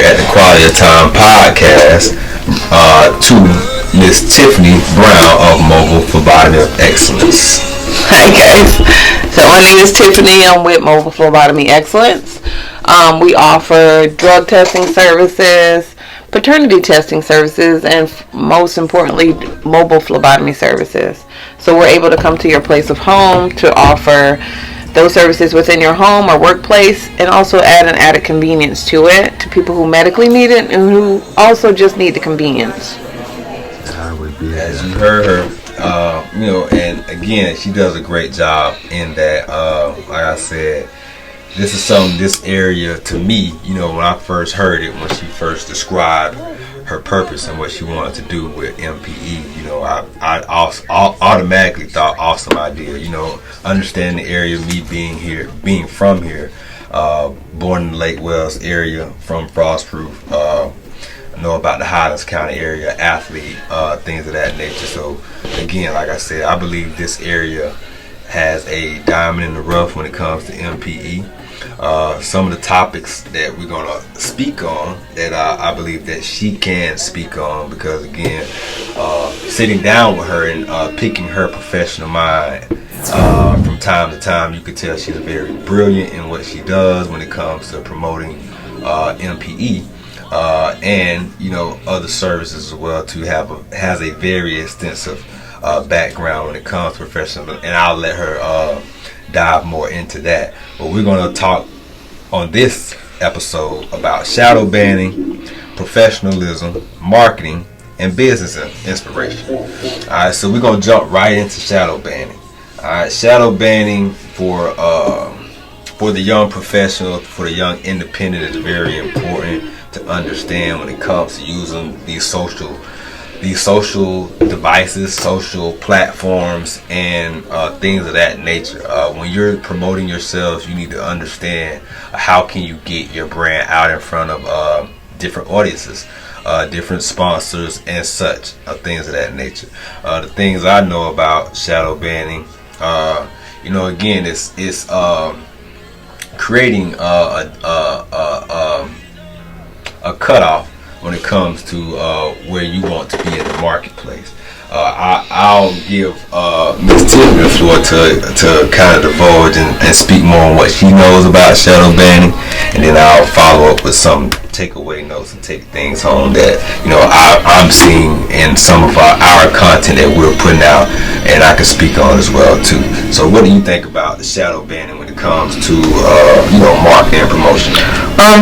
at the Quality of Time podcast to Miss Tiffany Brown of Mobile Phlebotomy of Excellence. Hi guys. So my name is Tiffany. I'm with Mobile Phlebotomy Excellence. We offer drug testing services, paternity testing services, and most importantly, mobile phlebotomy services. So we're able to come to your place of home to offer those services within your home or workplace, and also add an added convenience to it to people who medically need it and who also just need the convenience. As you heard her, and again, she does a great job in that. Like I said, this area to me, when I first heard it, when she first described her purpose and what she wanted to do with MPE, I automatically thought awesome idea. Understanding the area, me being from here, born in the Lake Wells area, from Frostproof, know about the Highlands County area, athlete, things of that nature. So again, like I said, I believe this area has a diamond in the rough when it comes to MPE. Some of the topics that we're going to speak on that I believe that she can speak on, because again, sitting down with her and picking her professional mind from time to time, you could tell she's very brilliant in what she does when it comes to promoting MPE and other services as well. Has a very extensive background when it comes to professional, and I'll let her dive more into that. But we're going to talk on this episode about shadow banning, professionalism, marketing, and business inspiration. Alright, so we're going to jump right into shadow banning. Alright, shadow banning for the young professional, for the young independent, is very important to understand when it comes to using these social devices, social platforms, and things of that nature. When you're promoting yourselves, you need to understand how can you get your brand out in front of different audiences, different sponsors, and such, things of that nature. The things I know about shadow banning, again, it's creating a cutoff when it comes to where you want to be in the marketplace. I'll give Ms. Tiffany the floor to kind of divulge and speak more on what she knows about shadow banning, and then I'll follow up with some takeaway notes and take things home that I'm seeing in some of our content that we're putting out, and I can speak on as well too. So what do you think about the shadow banning when it comes to marketing and promotion?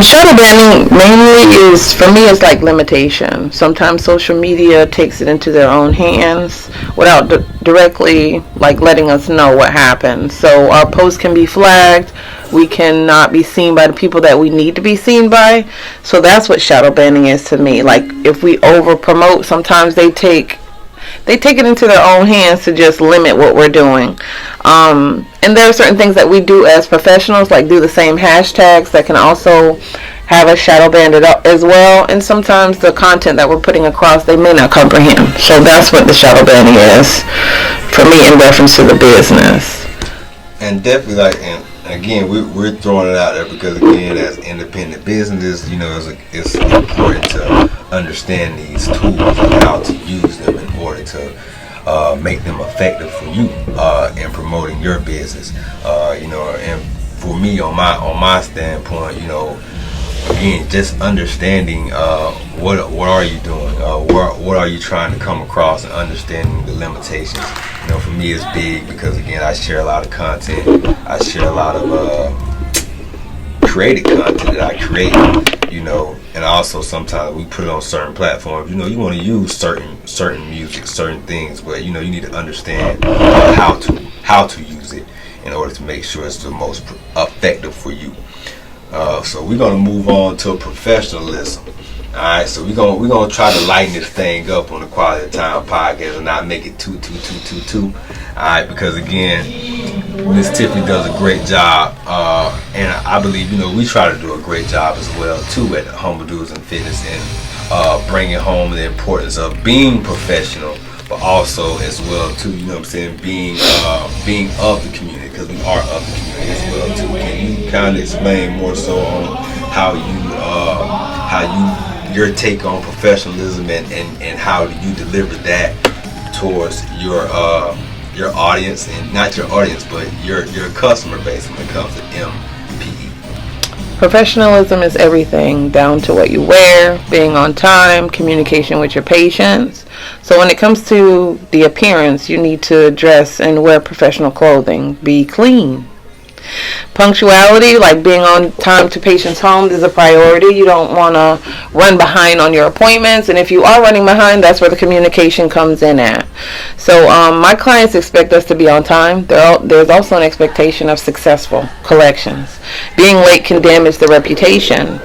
Shadow banning mainly is, for me, it's like limitation. Sometimes social media takes it into their own hands without directly letting us know what happened. So our posts can be flagged. We cannot be seen by the people that we need to be seen by. So that's what shadow banning is to me. Like, if we over promote, sometimes they take it into their own hands to just limit what we're doing. And there are certain things that we do as professionals, like do the same hashtags, that can also have us shadow banned as well. And sometimes the content that we're putting across, they may not comprehend. So that's what the shadow banning is for me in reference to the business. And definitely, and again, we're throwing it out there because, again, as independent businesses, it's important to understand these tools and how to use them in order to make them effective for you in promoting your business. And for me, on my standpoint, again, just understanding what are you doing, what are you trying to come across, and understanding the limitations. For me, it's big because, again, I share a lot of content. I share a lot of created content that I create, and also sometimes we put it on certain platforms. You want to use certain music, certain things, but you need to understand how to use it in order to make sure it's the most effective for you. So we're gonna move on to professionalism. All right, so we're gonna try to lighten this thing up on the Quality of Time podcast and not make it too. All right, because again, Miss Tiffany does a great job, and I believe we try to do a great job as well too at Humble Dudes and Fitness, and bringing home the importance of being professional, but also as well too, being of the community, because we are of the community as well too. Can you kind of explain more so on how your take on professionalism and how do you deliver that towards your audience, and not your audience but your customer base when it comes to MPE. Professionalism is everything, down to what you wear, being on time, communication with your patients. So when it comes to the appearance, you need to dress and wear professional clothing. Be clean. Punctuality, like being on time to patients' homes, is a priority. You don't want to run behind on your appointments, and if you are running behind, that's where the communication comes in at. So my clients expect us to be on time. There's also an expectation of successful collections. Being late can damage the reputation.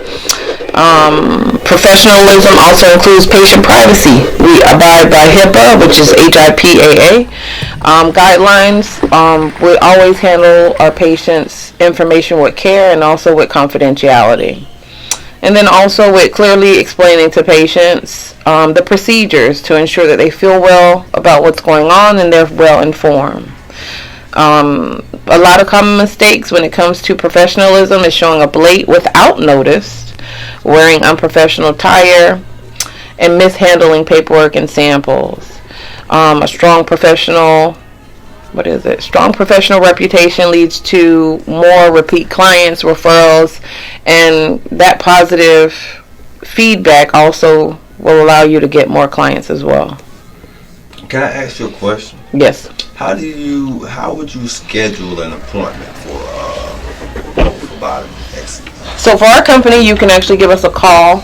Professionalism also includes patient privacy. We abide by HIPAA, which is HIPAA guidelines. We always handle our patients' information with care and also with confidentiality. And then also with clearly explaining to patients the procedures to ensure that they feel well about what's going on and they're well informed. A lot of common mistakes when it comes to professionalism is showing up late without notice, wearing unprofessional attire, and mishandling paperwork and samples. A strong professional reputation leads to more repeat clients, referrals, and that positive feedback also will allow you to get more clients as well. Can I ask you a question? Yes. How would you schedule an appointment for Bottom X? So for our company, you can actually give us a call.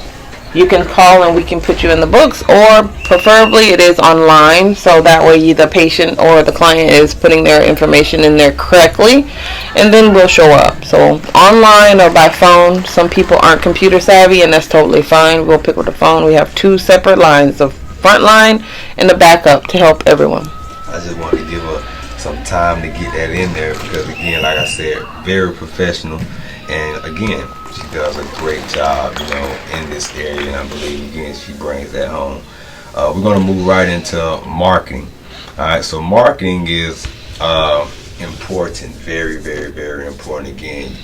You can call and we can put you in the books, or preferably it is online, so that way the patient or the client is putting their information in there correctly, and then we'll show up. So online or by phone. Some people aren't computer savvy, and that's totally fine. We'll pick up the phone. We have 2 separate lines, the front line and the backup, to help everyone. I just wanted to give her some time to get that in there because, again, like I said, very professional, and again, she does a great job, in this area, and I believe, again, she brings that home. We're going to move right into marketing. All right, so marketing is important, very, very, very important. Again,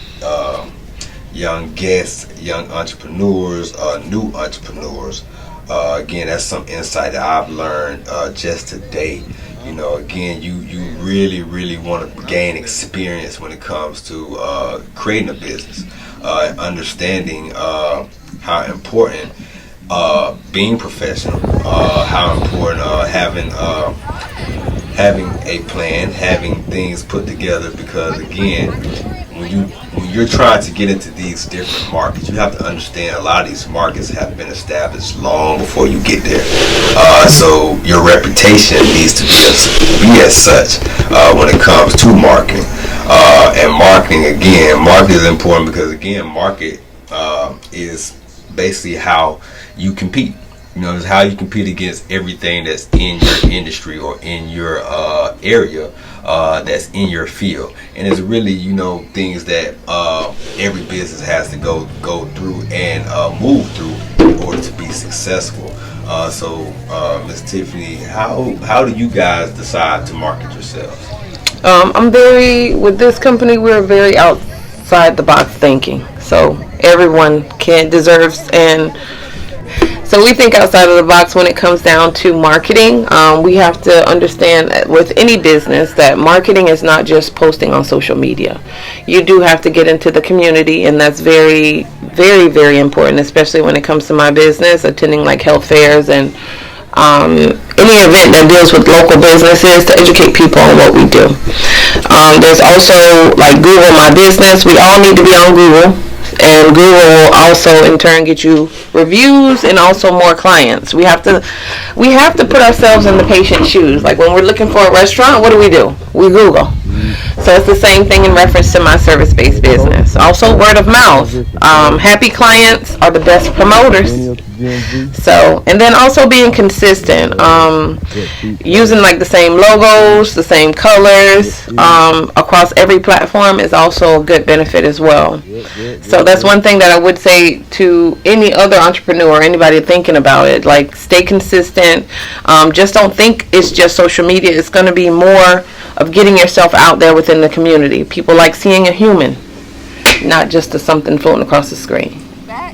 young guests, young entrepreneurs, new entrepreneurs. Again, that's some insight that I've learned just today. Again, you really, really want to gain experience when it comes to creating a business, understanding how important being professional, how important having a plan, having things put together, because again, when you're trying to get into these different markets, you have to understand a lot of these markets have been established long before you get there. So your reputation needs to be as such when it comes to marketing. And marketing is important because, again, market is basically how you compete. It's how you compete against everything that's in your industry or in your area that's in your field. And it's really, things that every business has to go through and move through in order to be successful. So Ms. Tiffany, how do you guys decide to market yourselves? With this company, we're very outside the box thinking. So everyone deserves, and so we think outside of the box when it comes down to marketing. We have to understand with any business that marketing is not just posting on social media. You do have to get into the community, and that's very, very, very important, especially when it comes to my business, attending like health fairs and any event that deals with local businesses to educate people on what we do. There's also like Google My Business. We all need to be on Google. And Google will also in turn get you reviews and also more clients. We have to put ourselves in the patient's shoes. Like when we're looking for a restaurant, what do? We Google. So it's the same thing in reference to my service-based business. Also word of mouth. Happy clients are the best promoters. So, and then also being consistent. Using like the same logos, the same colors across every platform is also a good benefit as well. So that's one thing that I would say to any other entrepreneur, anybody thinking about it, like stay consistent. Just don't think it's just social media. It's going to be more of getting yourself out there within the community. People like seeing a human, not just something floating across the screen.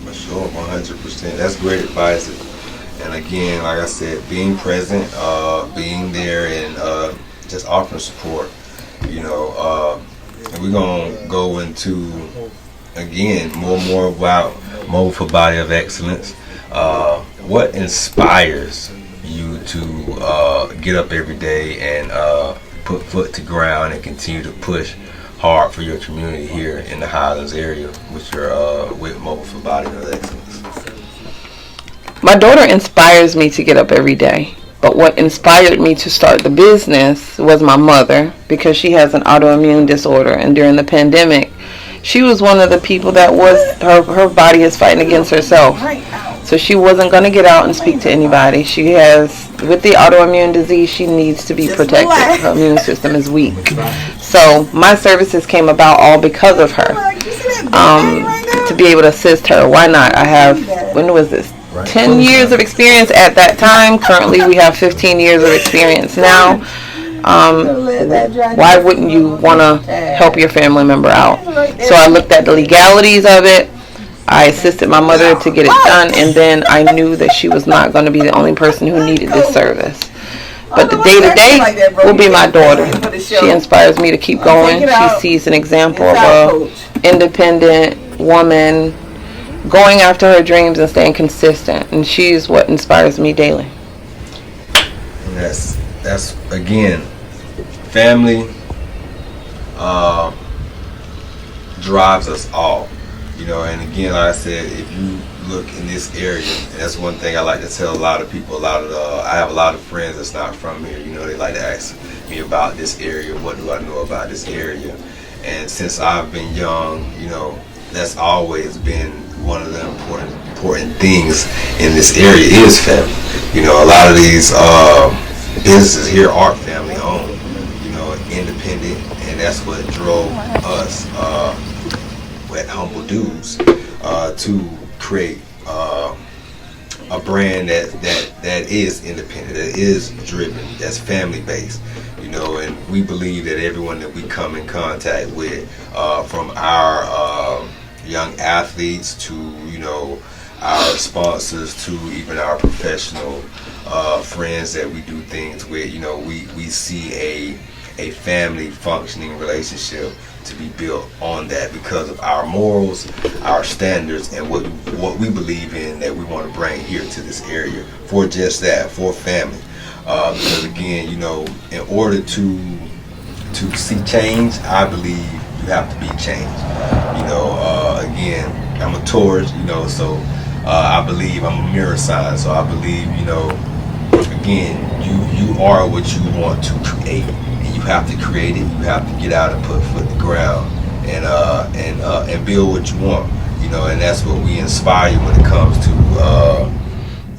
For sure, 100%. 100%. That's great advice. And again, like I said, being present, being there, and just offering support. You know, and we're gonna go into again more about Mobile for Body of Excellence. What inspires you to get up every day and put foot to ground and continue to push hard for your community here in the Highlands area with your with Mobile for Body of Excellence? My daughter inspires me to get up every day. But what inspired me to start the business was my mother, because she has an autoimmune disorder, and during the pandemic she was one of the people that was her body is fighting against herself. So she wasn't going to get out and speak to anybody. She has, with the autoimmune disease, she needs to be protected. Her immune system is weak. So my services came about all because of her. To be able to assist her. Why not? I have, when was this? 10 years of experience at that time. Currently we have 15 years of experience now. Why wouldn't you want to help your family member out? So I looked at the legalities of it. I assisted my mother to get it done, and then I knew that she was not going to be the only person who needed this service. But the day-to-day will be my daughter. She inspires me to keep going. She sees an example of an independent woman going after her dreams and staying consistent, and she's what inspires me daily. And that's again, family drives us all, you know. And again, like I said, if you look in this area, and that's one thing I like to tell a lot of people. I have a lot of friends that's not from here. You know, they like to ask me about this area. What do I know about this area? And since I've been young, you know, that's always been one of the important things in this area is family. You know, a lot of these businesses here are family owned, you know, independent, and that's what drove us at Humble Dudes to create a brand that is independent, that is driven, that's family based, you know. And we believe that everyone that we come in contact with, from our young athletes to, you know, our sponsors to even our professional friends that we do things with, you know, we see a family functioning relationship to be built on that because of our morals, our standards, and what we believe in that we want to bring here to this area for just that, for family. Because again, you know, in order to see change, I believe you have to be changed. You know, again, I'm a Taurus, you know, so I believe I'm a mirror sign. So I believe, you know, again, you are what you want to create, and you have to create it. You have to get out and put foot to the ground and build what you want. You know, and that's what we inspire when it comes to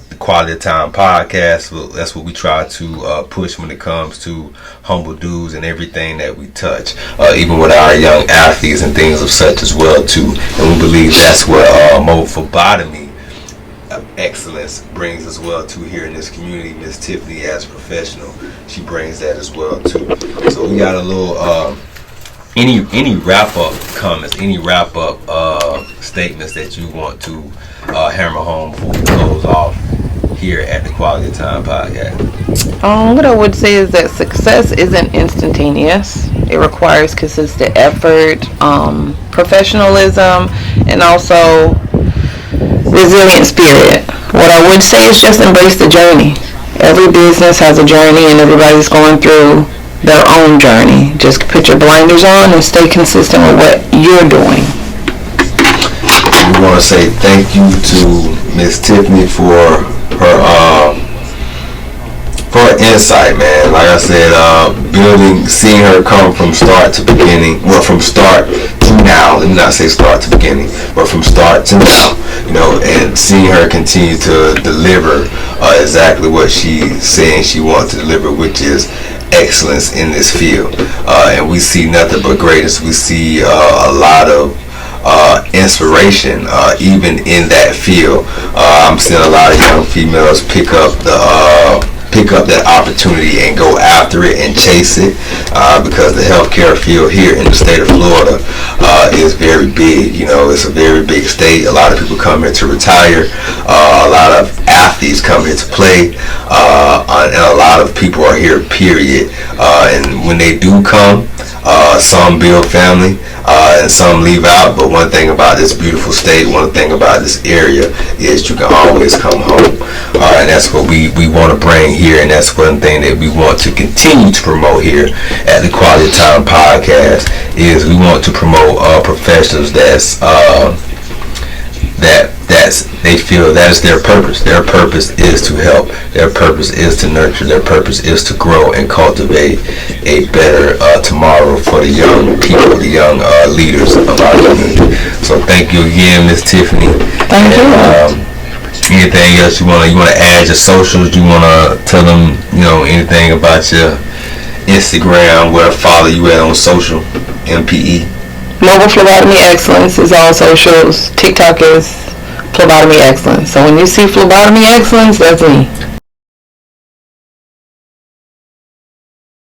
the Quality of Time podcast. That's what we try to push when it comes to Humble Dudes and everything that we touch, even with our young athletes and things of such as well too. And we believe that's what Mobile for Body Excellence brings as well too here in this community. Miss Tiffany, as professional, she brings that as well too. So we got a little any wrap up comments, any wrap up statements that you want to hammer home before we close off here at the Quality of Time podcast? What I would say is that success isn't instantaneous. It requires consistent effort, professionalism, and also resilient spirit. What I would say is just embrace the journey. Every business has a journey, and everybody's going through their own journey. Just put your blinders on and stay consistent with what you're doing. We want to say thank you to Miss Tiffany for her insight, man. Like I said, seeing her come from start to beginning, well, from start to now. Let me not say start to beginning, but from start to now. You know, and seeing her continue to deliver exactly what she's saying she wants to deliver, which is excellence in this field. And we see nothing but greatness. We see a lot of inspiration even in that field. I'm seeing a lot of young females pick up pick up that opportunity and go after it and chase it, because the healthcare field here in the state of Florida is very big. You know, it's a very big state. A lot of people come here to retire. A lot of athletes come here to play, and a lot of people are here, period. And when they do come, some build family, and some leave out. But one thing about this beautiful state, one thing about this area, is you can always come home. And that's what we want to bring here, and that's one thing that we want to continue to promote here at the Quality Time Podcast. Is we want to promote professionals that's they feel that is their purpose. Their purpose is to help. Their purpose is to nurture. Their purpose is to grow and cultivate a better tomorrow for the young people, the young leaders of our community. So thank you again, Miss Tiffany. Thank you. Anything else you want to add? Your socials? You want to tell them, anything about your Instagram, where to follow you at on social? MPE. Mobile Phlebotomy Excellence is all socials. TikTok is Phlebotomy Excellence. So when you see Phlebotomy Excellence, that's me.